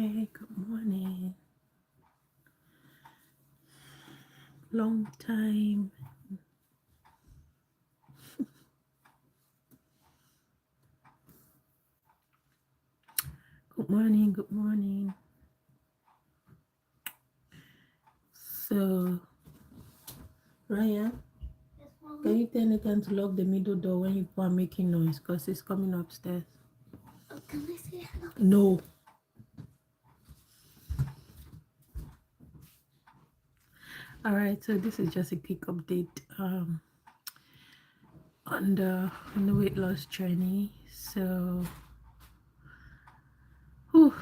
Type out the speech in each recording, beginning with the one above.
Okay, good morning. Long time. Good morning, good morning. So, Ryan, can you tell Nathan to lock the middle door when you are making noise? Because it's coming upstairs. Can I say hello? No. All right, so this is just a quick update on the weight loss journey. So, whew,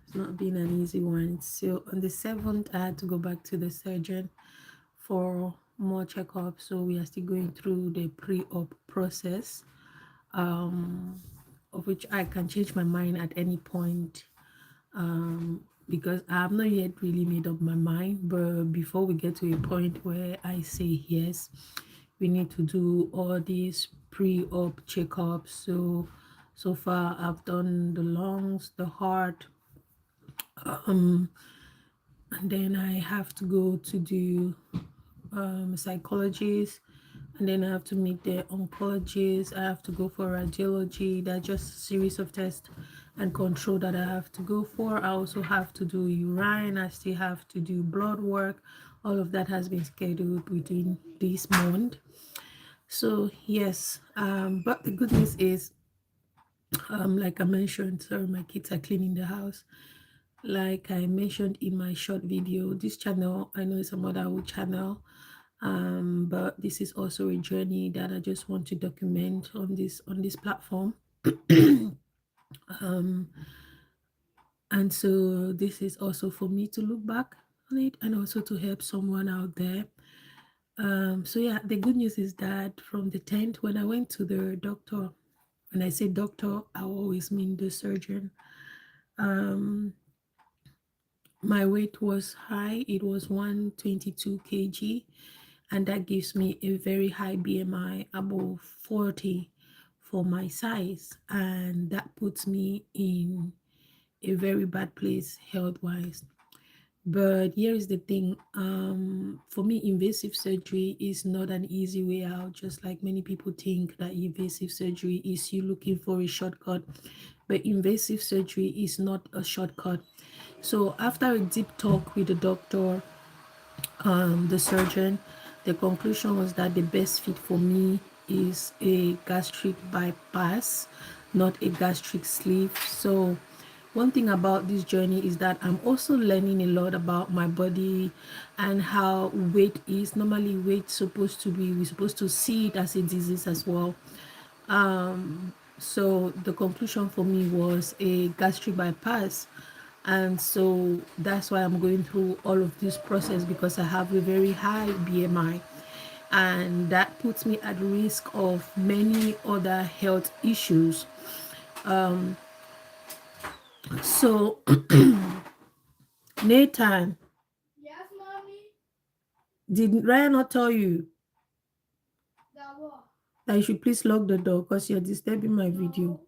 it's not been an easy one. So on the 7th, I had to go back to the surgeon for more checkup. So we are still going through the pre-op process, of which I can change my mind at any point, because I have not yet really made up my mind. But before we get to a point where I say yes, we need to do all these pre-op checkups. So far I've done the lungs, the heart, and then I have to go to do psychologist, and then I have to meet the oncologist. I have to go for radiology. That's just a series of tests and control that I have to go for. I also have to do urine. I still have to do blood work. All of that has been scheduled within this month. So yes, but the good news is, like I mentioned, sorry, my kids are cleaning the house. Like I mentioned in my short video, this channel, I know it's a motherhood channel, but this is also a journey that I just want to document on this platform. um, and so this is also for me to look back on it and also to help someone out there. So yeah, the good news is that from the 10th, when I went to the doctor, when I say doctor, I always mean the surgeon. Um, my weight was high, it was 122 kg, and that gives me a very high BMI, above 40 for my size, and that puts me in a very bad place health wise. But here is the thing, for me, invasive surgery is not an easy way out, just like many people think that invasive surgery is you looking for a shortcut. But invasive surgery is not a shortcut. So after a deep talk with the doctor, the surgeon, the conclusion was that the best fit for me is a gastric bypass, not a gastric sleeve. So one thing about this journey is that I'm also learning a lot about my body and how weight is. Normally weight supposed to be, we're supposed to see it as a disease as well. So the conclusion for me was a gastric bypass, and so that's why I'm going through all of this process, because I have a very high BMI, and that puts me at risk of many other health issues. So Nathan, Yes, mommy. did Ryan not tell you That what? that you should please lock the door because you're disturbing my video?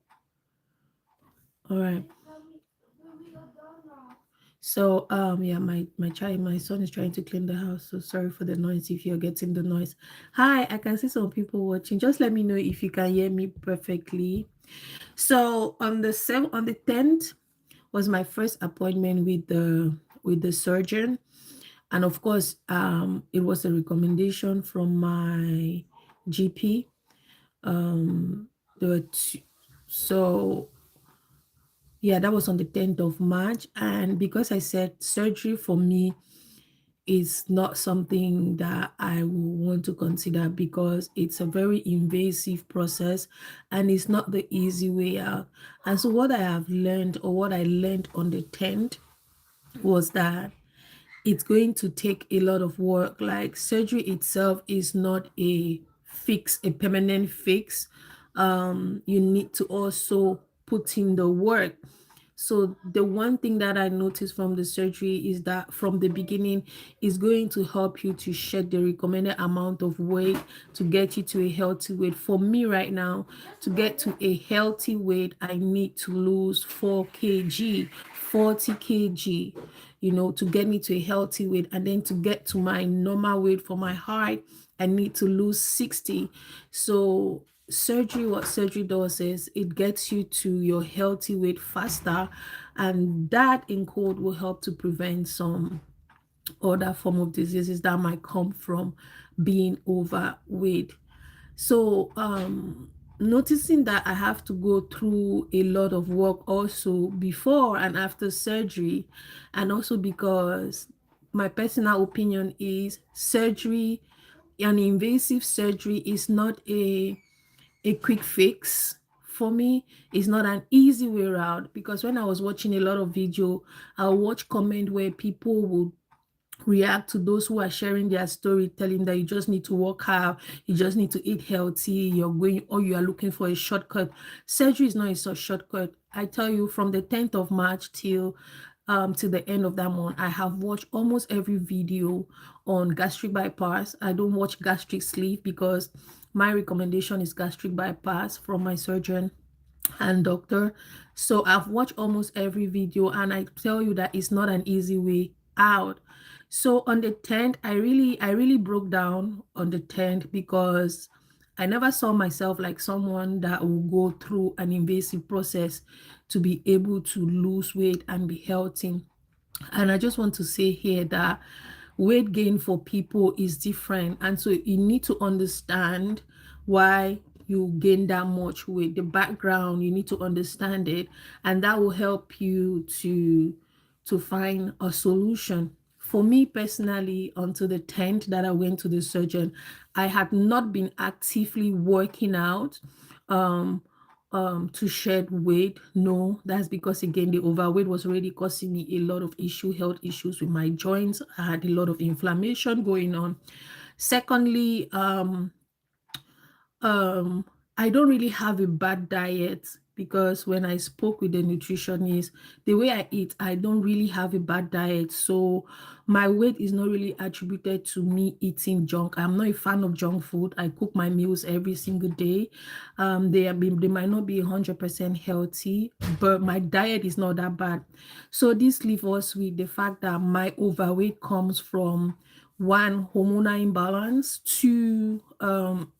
All right. Mommy, we are done now. So yeah, my son is trying to clean the house. So sorry for the noise if you're getting the noise. Hi, I can see some people watching. Just let me know if you can hear me perfectly. So on the 10th was my first appointment with the surgeon. And of course, it was a recommendation from my GP. There were two, so yeah, that was on the 10th of March. And because I said surgery for me is not something that I will want to consider, because it's a very invasive process and it's not the easy way out. And so what I have learned, or what I learned on the 10th, was that it's going to take a lot of work. Like surgery itself is not a permanent fix. You need to also put in the work. So the one thing that I noticed from the surgery is that from the beginning is going to help you to shed the recommended amount of weight to get you to a healthy weight. For me right now, to get to a healthy weight, I need to lose 4 kg, 40 kg, to get me to a healthy weight. And then to get to my normal weight for my height, I need to lose 60. So surgery, what surgery does is it gets you to your healthy weight faster, and that in code will help to prevent some other form of diseases that might come from being overweight. So noticing that I have to go through a lot of work also before and after surgery, and also because my personal opinion is surgery, an invasive surgery is not a quick fix. For me, it's not an easy way around, because when I was watching a lot of video, I'll watch comment where people will react to those who are sharing their story, telling that you just need to work out, you just need to eat healthy, you're going, or you are looking for a shortcut. Surgery is not a shortcut. I tell you, from the 10th of March till the end of that month, I have watched almost every video on gastric bypass. I don't watch gastric sleeve because my recommendation is gastric bypass from my surgeon and doctor. So I've watched almost every video, and I tell you that it's not an easy way out. So on the 10th, I really broke down on the 10th, because I never saw myself like someone that will go through an invasive process to be able to lose weight and be healthy. And I just want to say here that weight gain for people is different. And so you need to understand why you gain that much weight, the background, you need to understand it. And that will help you to find a solution. For me personally, until the 10th that I went to the surgeon, I had not been actively working out. Um, to shed weight. No, that's because again the overweight was already causing me a lot of health issues with my joints. I had a lot of inflammation going on. Secondly, um I don't really have a bad diet, because when I spoke with the nutritionist, the way I eat, I don't really have a bad diet. So my weight is not really attributed to me eating junk. I'm not a fan of junk food. I cook my meals every single day. They might not be 100% healthy, but my diet is not that bad. So this leaves us with the fact that my overweight comes from one, hormonal imbalance, two, um,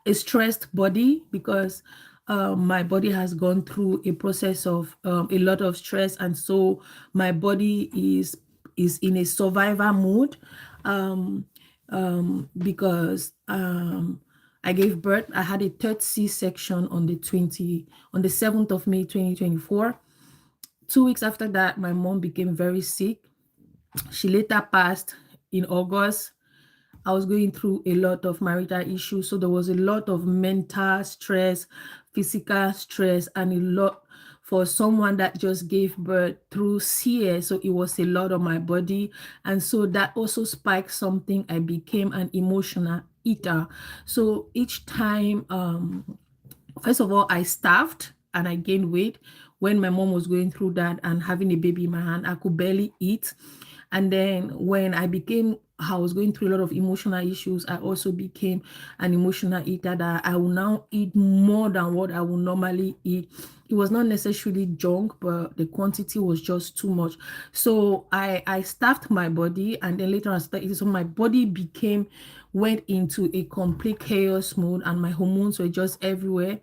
a stressed body, because my body has gone through a process of a lot of stress, and so my body is in a survivor mode, um, because I gave birth. I had a third C-section on the 7th of May 2024. 2 weeks after that, my mom became very sick. She later passed in August. I was going through a lot of marital issues. So there was a lot of mental stress, physical stress, and a lot for someone that just gave birth through CS. So it was a lot on my body. And so that also spiked something. I became an emotional eater. So each time, first of all, I starved and I gained weight when my mom was going through that and having a baby in my hand. I could barely eat. And then when I was going through a lot of emotional issues, I also became an emotional eater, that I will now eat more than what I would normally eat. It was not necessarily junk, but the quantity was just too much. So I starved my body, and then later I started eating. So my body went into a complete chaos mode, and my hormones were just everywhere,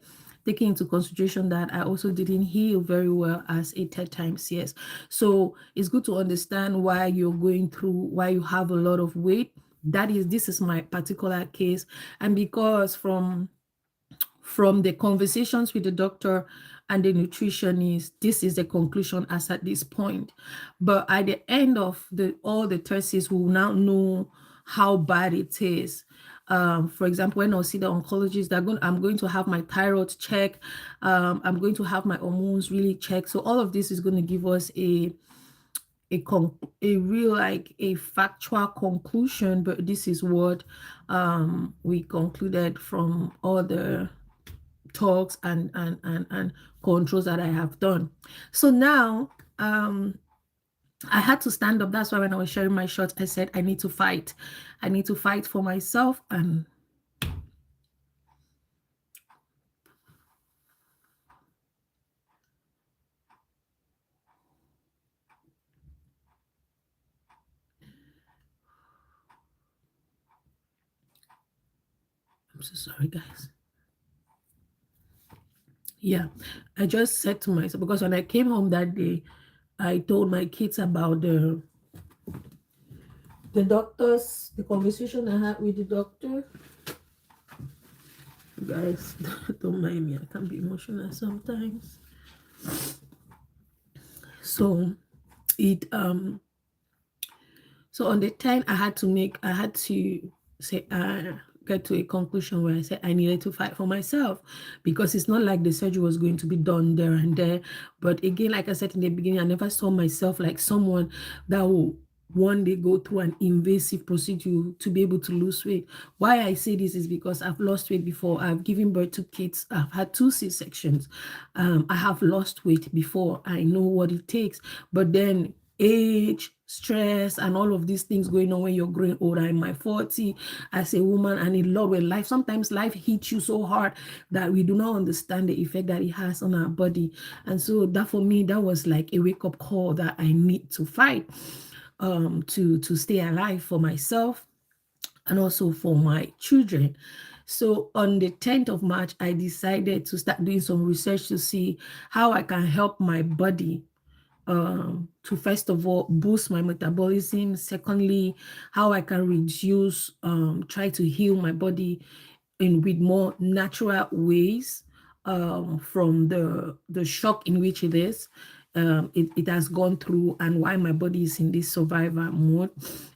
taking into consideration that I also didn't heal very well as a third time CS. So it's good to understand why you're going through, why you have a lot of weight. This is my particular case. And because from the conversations with the doctor and the nutritionist, this is the conclusion as at this point. But at the end of all the tests, we will now know how bad it is. For example, when I see the oncologist, I'm going to have my thyroid check. I'm going to have my hormones really checked. So all of this is going to give us a real, like, a factual conclusion. But this is what we concluded from all the talks and controls that I have done. So now I had to stand up. That's why when I was sharing my shots, I said I need to fight. I need to fight for myself. And I'm so sorry, guys. Yeah, I just said to myself, because when I came home that day, I told my kids about the conversation I had with the doctor. Guys, don't mind me. I can be emotional sometimes. So it so on the 10, I had to say, get to a conclusion where I said I needed to fight for myself, because it's not like the surgery was going to be done there and there. But again, like I said in the beginning, I never saw myself like someone that will one day go through an invasive procedure to be able to lose weight. Why I say this is because I've lost weight before. I've given birth to kids. I've had 2 C-sections. I have lost weight before. I know what it takes. But then age, stress, and all of these things going on when you're growing older. In my 40, as a woman, and in love with life, sometimes life hits you so hard that we do not understand the effect that it has on our body. And so that for me, that was like a wake-up call that I need to fight to stay alive for myself and also for my children. So on the 10th of March, I decided to start doing some research to see how I can help my body to first of all boost my metabolism. Secondly, how I can reduce, try to heal my body in with more natural ways, from the shock in which it has gone through, and why my body is in this survivor mode.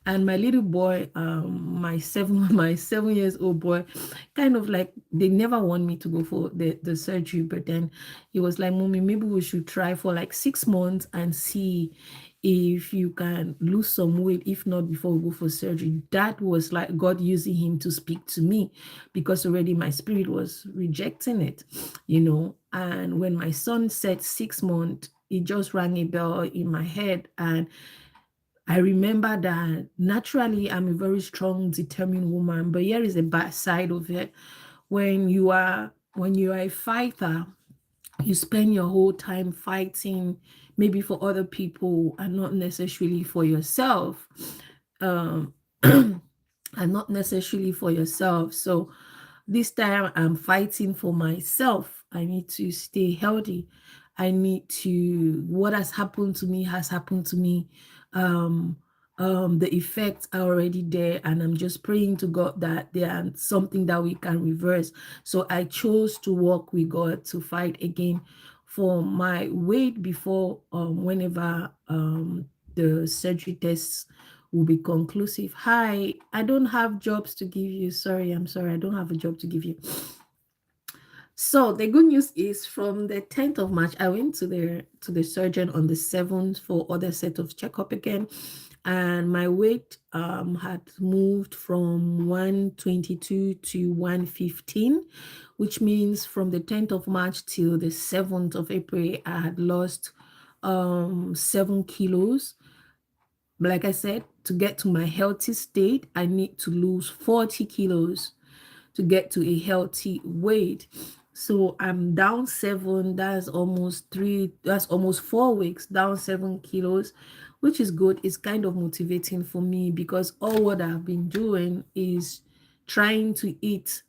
And my little boy, my 7 years old boy, kind of like, they never want me to go for the surgery, but then he was like, "Mommy, maybe we should try for like 6 months and see if you can lose some weight, if not before we go for surgery." That was like God using him to speak to me, because already my spirit was rejecting it, And when my son said 6 months, it just rang a bell in my head. And I remember that naturally I'm a very strong, determined woman, but here is a bad side of it. When you are a fighter, you spend your whole time fighting, maybe for other people and not necessarily for yourself. Um, and not necessarily for yourself. So this time I'm fighting for myself. I need to stay healthy. What has happened to me has happened to me. Um, the effects are already there, and I'm just praying to God that there are something that we can reverse. So I chose to walk with God to fight again for my weight before, whenever the surgery tests will be conclusive. Hi, I don't have jobs to give you. Sorry, I'm sorry. I don't have a job to give you. So the good news is, from the 10th of March, I went to the surgeon on the 7th for other set of checkup again. And my weight had moved from 122 to 115, which means from the 10th of March till the 7th of April, I had lost 7 kilos. Like I said, to get to my healthy state, I need to lose 40 kilos to get to a healthy weight. So I'm down 7. That's almost 4 weeks, down 7 kilos, which is good. It's kind of motivating for me, because all what I've been doing is trying to eat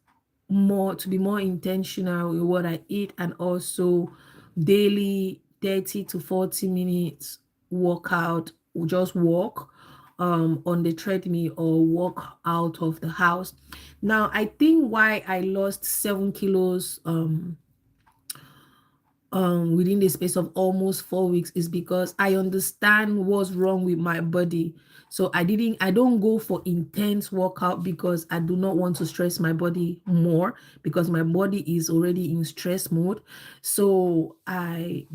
more, to be more intentional with what I eat, and also daily 30 to 40 minutes workout, just walk on the treadmill or walk out of the house. Now, I think why I lost 7 kilos within the space of almost 4 weeks is because I understand what's wrong with my body. So I don't go for intense workout, because I do not want to stress my body more, because my body is already in stress mode. So I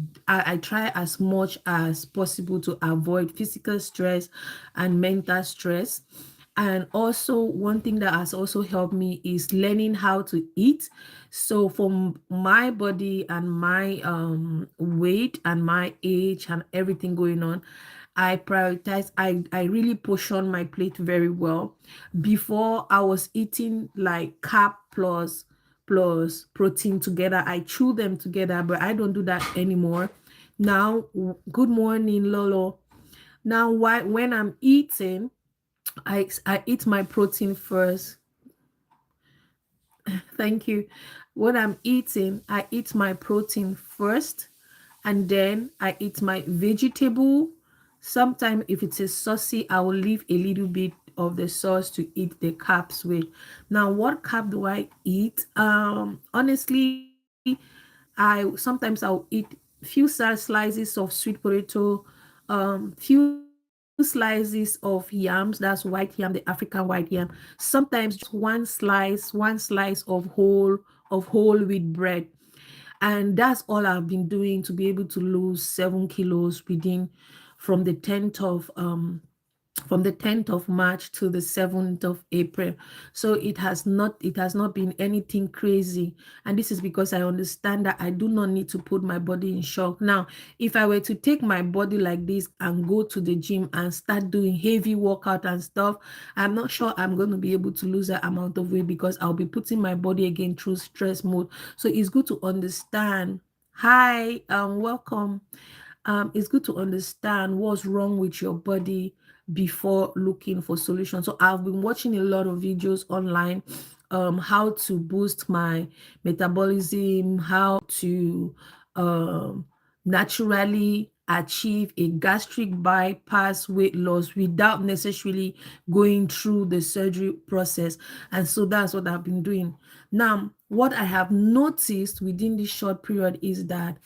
try as much as possible to avoid physical stress and mental stress. And also, one thing that has also helped me is learning how to eat. So, for my body and my weight and my age and everything going on, I prioritize, I really portion my plate very well. Before, I was eating like carb plus protein together. I chew them together, but I don't do that anymore. Now, good morning, Lolo. Now, why when I'm eating, I eat my protein first. Thank you. When I'm eating, I eat my protein first, and then I eat my vegetable. Sometimes if it's a saucy, I will leave a little bit of the sauce to eat the carbs with. Now, what carb do I eat? Honestly, sometimes I'll eat few slices of sweet potato, few slices of yams, that's white yam, the African white yam. Sometimes just one slice of whole wheat bread. And that's all I've been doing to be able to lose 7 kilos within from the 10th of March to the 7th of April. So it has not been anything crazy. And this is because I understand that I do not need to put my body in shock. Now, if I were to take my body like this and go to the gym and start doing heavy workout and stuff, I'm not sure I'm going to be able to lose that amount of weight because I'll be putting my body again through stress mode. So it's good to understand. Hi, welcome. It's good to understand what's wrong with your body before looking for solutions. So I've been watching a lot of videos online, how to boost my metabolism, how to um, naturally achieve a gastric bypass weight loss without necessarily going through the surgery process. And so that's what I've been doing. Now, what I have noticed within this short period is that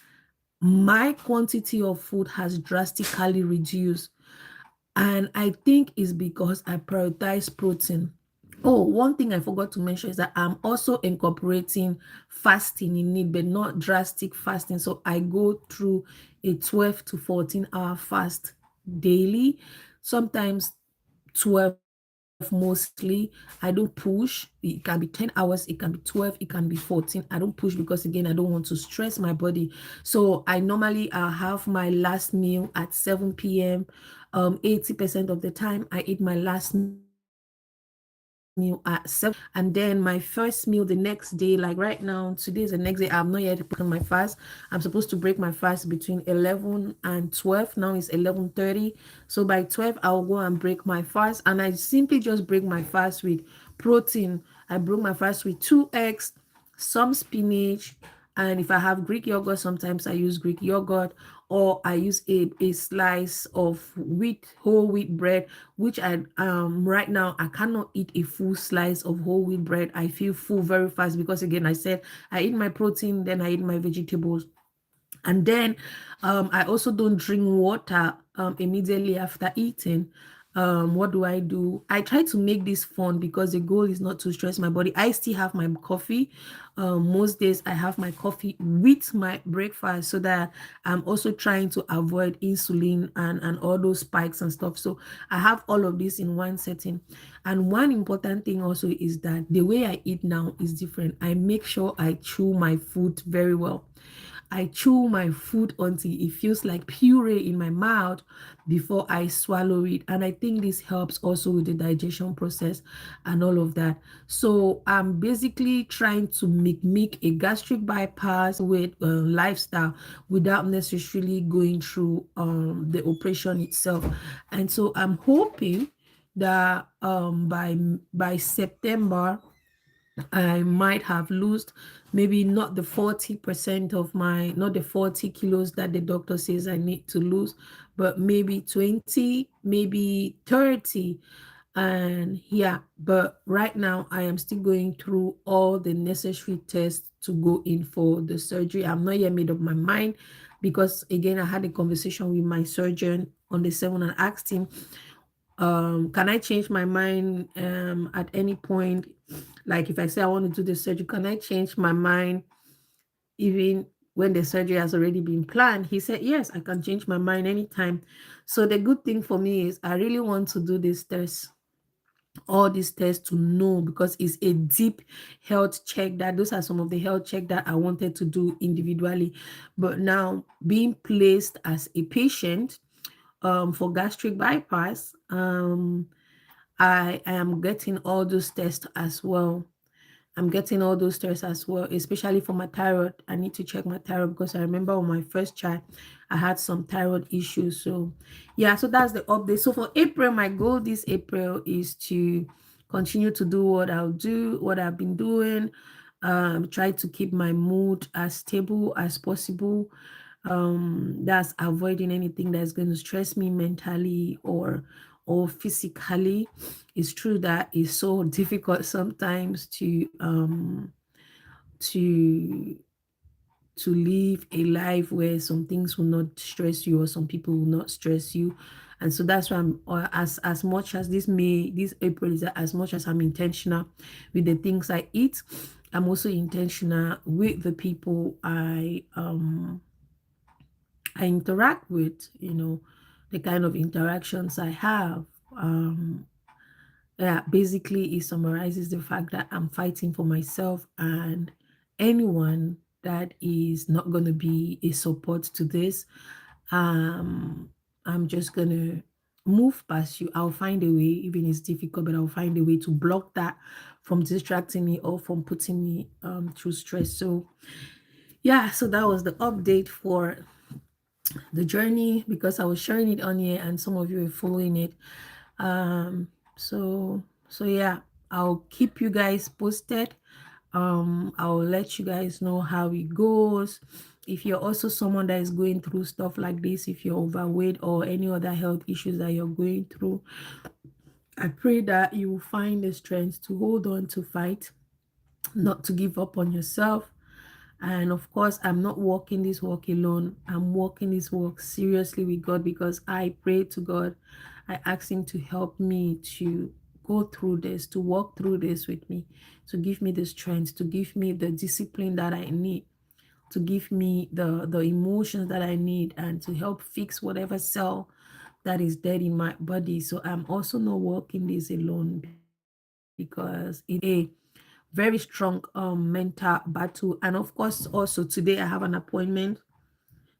my quantity of food has drastically reduced. And I think it's because I prioritize protein. Oh, one thing I forgot to mention is that I'm also incorporating fasting in it, but not drastic fasting. So I go through a 12 to 14-hour fast daily, sometimes 12 mostly. I don't push. It can be 10 hours, it can be 12, it can be 14. I don't push because again, I don't want to stress my body. So I normally have my last meal at 7 p.m. 80% of the time I eat my last meal at 7, and then my first meal the next day. Like right now, today is the next day. I'm not yet broken my fast. I'm supposed to break my fast between 11 and 12. Now it's 11:30. So by 12, I'll go and break my fast. And I simply just break my fast with protein. I broke my fast with 2 eggs, some spinach, and if I have Greek yogurt, sometimes I use Greek yogurt, or I use a slice of whole wheat bread, which I right now I cannot eat a full slice of whole wheat bread. I feel full very fast because again I said I eat my protein, then I eat my vegetables. And then I also don't drink water immediately after eating. What do? I try to make this fun because the goal is not to stress my body. I still have my coffee. Most days I have my coffee with my breakfast so that I'm also trying to avoid insulin and all those spikes and stuff. So I have all of this in one setting. And one important thing also is that the way I eat now is different. I make sure I chew my food very well. I chew my food until it feels like puree in my mouth before I swallow it. And I think this helps also with the digestion process and all of that. So I'm basically trying to make a gastric bypass with lifestyle without necessarily going through the operation itself. And so I'm hoping that by September I might have lost maybe not the 40% of not the 40 kilos that the doctor says I need to lose, but maybe 20, maybe 30. And yeah, but right now I am still going through all the necessary tests to go in for the surgery. I'm not yet made up my mind because again, I had a conversation with my surgeon on the 7th and asked him, can I change my mind at any point? Like if I say I want to do the surgery, can I change my mind even when the surgery has already been planned? He said, yes, I can change my mind anytime. So the good thing for me is I really want to do this test all these tests to know, because it's a deep health check. That those are some of the health check that I wanted to do individually. But now being placed as a patient for gastric bypass, I am getting all those tests as well. I'm getting all those tests as well, especially for my thyroid. I need to check my thyroid because I remember on my first child, I had some thyroid issues. So, yeah, so that's the update. So for April, my goal this April is to continue to do what I'll do, what I've been doing. Try to keep my mood as stable as possible. That's avoiding anything that's going to stress me mentally or physically. It's true that it's so difficult sometimes to to live a life where some things will not stress you or some people will not stress you. And so that's why I'm as much as this April is, as much as I'm intentional with the things I eat, I'm also intentional with the people I interact with, the kind of interactions I have. Um, yeah, basically, it summarizes the fact that I'm fighting for myself, and anyone that is not going to be a support to this, um, I'm just going to move past you. I'll find a way, even it's difficult, but I'll find a way to block that from distracting me or from putting me through stress. So, yeah, so that was the update for the journey, because I was sharing it on here and some of you are following it. Um, so yeah, I'll keep you guys posted. I'll let you guys know how it goes. If you're also someone that is going through stuff like this, if you're overweight or any other health issues that you're going through, I pray that you will find the strength to hold on, to fight, not to give up on yourself. And of course, I'm not walking this walk alone. I'm walking this walk seriously with God, because I pray to God. I ask Him to help me to go through this, to walk through this with me, to give me the strength, to give me the discipline that I need, to give me the emotions that I need, and to help fix whatever cell that is dead in my body. So I'm also not walking this alone, because it is a very strong mental battle. And of course, also today I have an appointment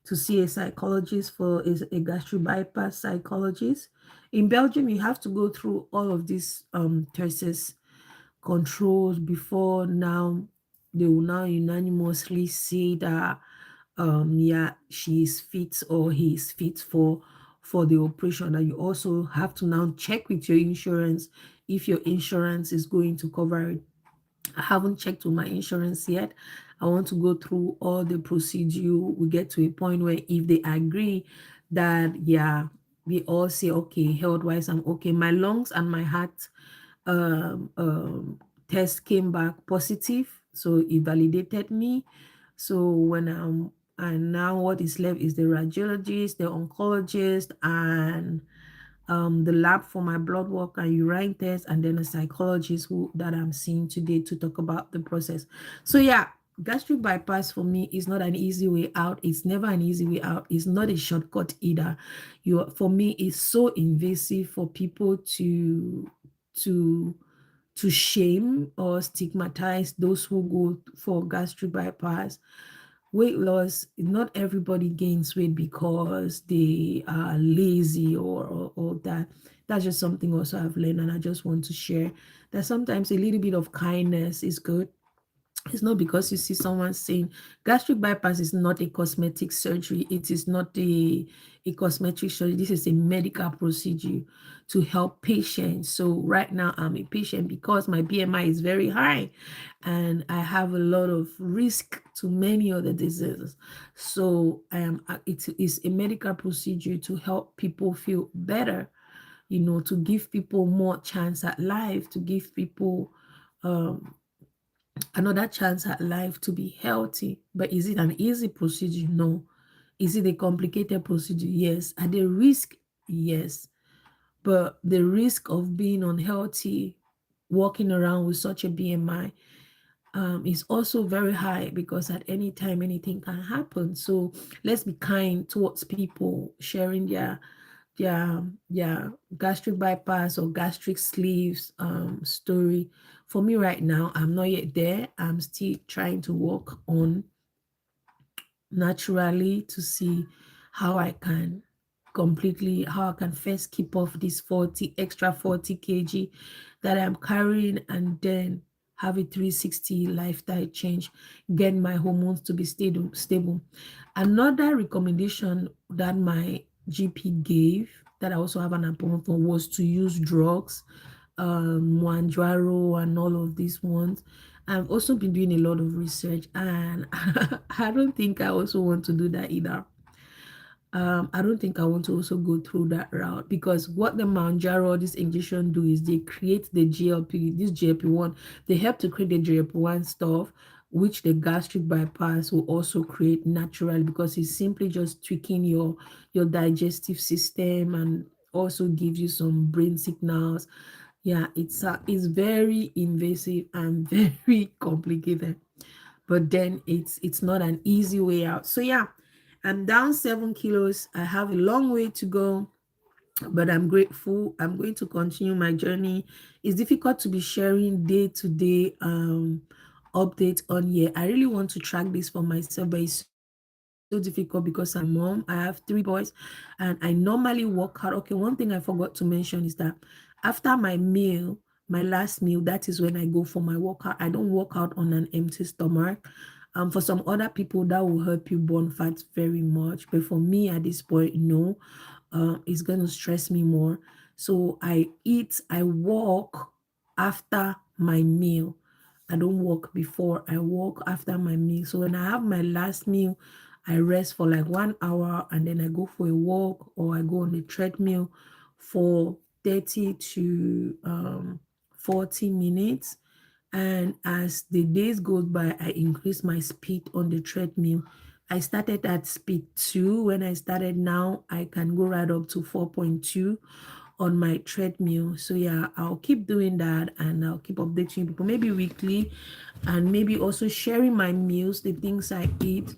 to see a psychologist, for a gastric bypass psychologist. In Belgium, you have to go through all of these tests, controls before now they will now unanimously say that yeah, she is fit or he is fit for the operation. And you also have to now check with your insurance if your insurance is going to cover it. I haven't checked with my insurance yet. I want to go through all the procedure. We get to a point where if they agree that, yeah, we all say, okay, health wise, I'm okay. My lungs and my heart um, um, test came back positive. So it validated me. So and now what is left is the radiologist, the oncologist, and the lab for my blood work and urine test, and then a psychologist that I'm seeing today to talk about the process. So yeah, gastric bypass for me is not an easy way out. It's never an easy way out. It's not a shortcut either. For me, it's so invasive for people to to shame or stigmatize those who go for gastric bypass. Weight loss, not everybody gains weight because they are lazy or that. That's just something also I've learned, and I just want to share that sometimes a little bit of kindness is good. It's not because you see someone saying gastric bypass is not a cosmetic surgery. It is not a cosmetic surgery. This is a medical procedure to help patients. So right now I'm a patient because my BMI is very high and I have a lot of risk to many other diseases. So it is a medical procedure to help people feel better, to give people more chance at life, to give people um, another chance at life to be healthy. But is it an easy procedure? No. Is it a complicated procedure? Yes. At the risk? Yes. But the risk of being unhealthy, walking around with such a BMI, is also very high, because at any time anything can happen. So let's be kind towards people sharing yeah, yeah, gastric bypass or gastric sleeves story. For me right now, I'm not yet there. I'm still trying to work on naturally to see how I can how I can first keep off this 40 kg that I'm carrying, and then have a 360 lifestyle change, get my hormones to be stable. Another recommendation that my GP gave, that I also have an appointment for, was to use drugs, Mounjaro and all of these ones. I've also been doing a lot of research, and I don't think I also want to do that either. I don't think I want to also go through that route, because what the Mounjaro, this injection, do is they create the GLP, this GLP-1, they help to create the GLP-1 stuff, which the gastric bypass will also create naturally, because it's simply just tweaking your digestive system, and also gives you some brain signals. Yeah, it's very invasive and very complicated, but then it's not an easy way out. So yeah, I'm down 7 kilos. I have a long way to go, but I'm grateful. I'm going to continue my journey. It's difficult to be sharing day to day updates on here. I really want to track this for myself, but it's so difficult because I'm a mom. I have 3 boys, and I normally work out. Okay, one thing I forgot to mention is that after my meal, my last meal, that is when I go for my workout. I don't work out on an empty stomach. For some other people, that will help you burn fat very much, but for me at this point, no. It's going to stress me more. So I walk after my meal. I don't walk before, I walk after my meal. So when I have my last meal, I rest for like 1 hour, and then I go for a walk, or I go on the treadmill for 30 to 40 minutes. And as the days goes by, I increase my speed on the treadmill. I started at speed 2 when I started. Now I can go right up to 4.2 on my treadmill. So yeah, I'll keep doing that, and I'll keep updating people, maybe weekly, and maybe also sharing my meals, the things I eat.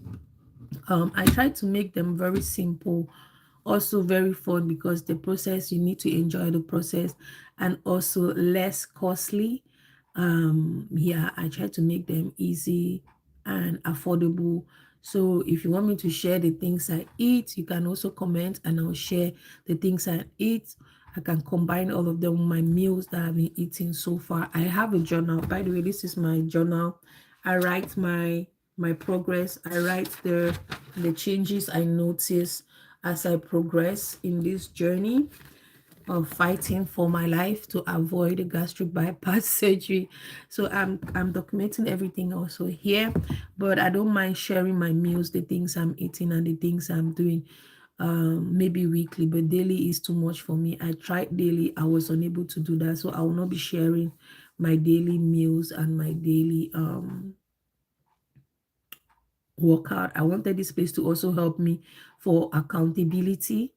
I try to make them very simple, also very fun, because the process, you need to enjoy the process, and also less costly. Yeah, I try to make them easy and affordable. So if you want me to share the things I eat, you can also comment, and I'll share the things I eat. I can combine all of them with my meals that I've been eating so far. I have a journal. By the way, this is my journal. I write my progress. I write the changes I notice as I progress in this journey of fighting for my life to avoid a gastric bypass surgery. So I'm documenting everything also here, but I don't mind sharing my meals, the things I'm eating, and the things I'm doing. Maybe weekly, but daily is too much for me. I tried daily, I was unable to do that, so I will not be sharing my daily meals and my daily workout. I wanted this place to also help me for accountability,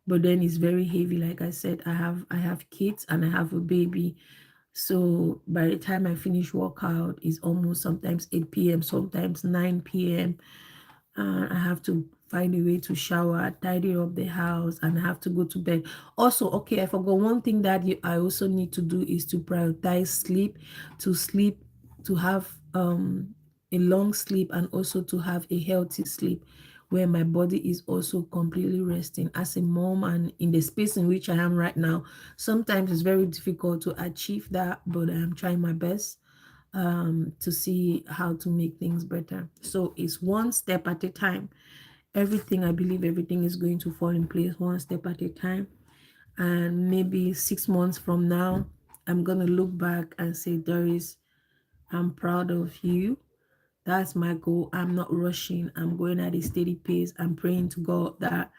but then it's very heavy. Like I said, I have kids and I have a baby. So by the time I finish workout, it's almost sometimes 8 p.m., sometimes 9 p.m. I have to find a way to shower, tidy up the house, and I have to go to bed. Also, okay, I forgot one thing that I also need to do is to prioritize sleep, to sleep, to have a long sleep, and also to have a healthy sleep where my body is also completely resting. As a mom, and in the space in which I am right now, sometimes it's very difficult to achieve that, but I'm trying my best to see how to make things better. So it's one step at a time. Everything, I believe everything is going to fall in place one step at a time. And maybe 6 months from now, I'm going to look back and say, Doris, I'm proud of you. That's my goal. I'm not rushing. I'm going at a steady pace. I'm praying to God that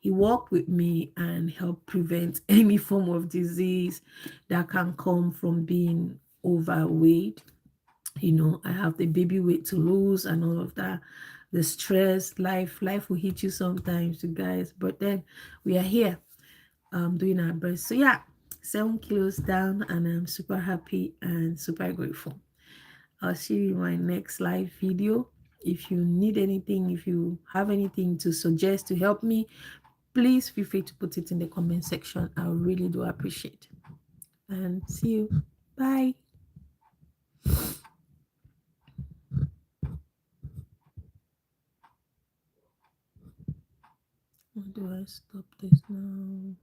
He walk with me and help prevent any form of disease that can come from being overweight. I have the baby weight to lose and all of that. The stress, life will hit you sometimes, you guys. But then we are here, doing our best. So yeah, 7 kilos down, and I'm super happy and super grateful. I'll see you in my next live video. If you need anything, if you have anything to suggest to help me, please feel free to put it in the comment section. I really do appreciate. And see you. Bye. How do I stop this now?